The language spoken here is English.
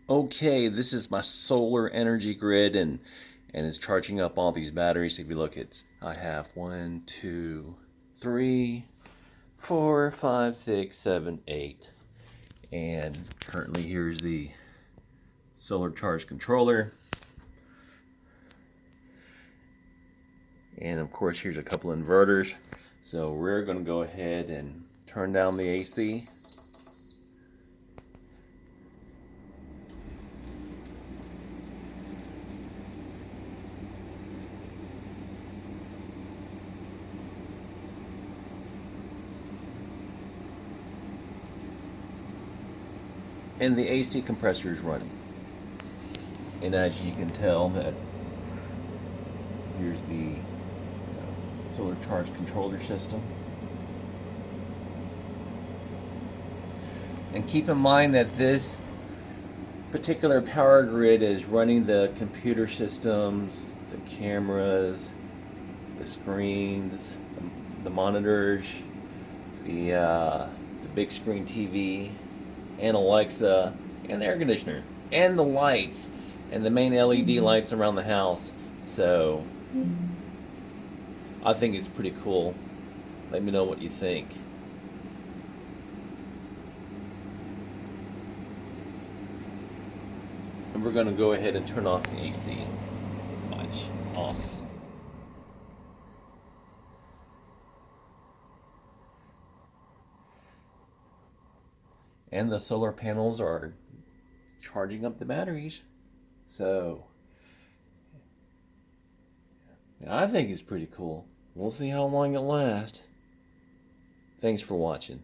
Okay, this is my solar energy grid and it's charging up all these batteries. If you look, I have one, two, three, four, five, six, seven, eight. And currently here's the solar charge controller. And of course here's a couple inverters. So we're going to go ahead and turn down the AC. And the AC compressor is running. And as you can tell, that here's the solar charge controller system. And keep in mind that this particular power grid is running the computer systems, the cameras, the screens, the monitors, the big screen TV, and Alexa, and the air conditioner, and the lights, and the main LED lights around the house. So I think it's pretty cool. Let me know what you think. And we're going to go ahead and turn off the AC. Watch. Off. And the solar panels are charging up the batteries. So I think it's pretty cool. We'll see how long it lasts. Thanks for watching.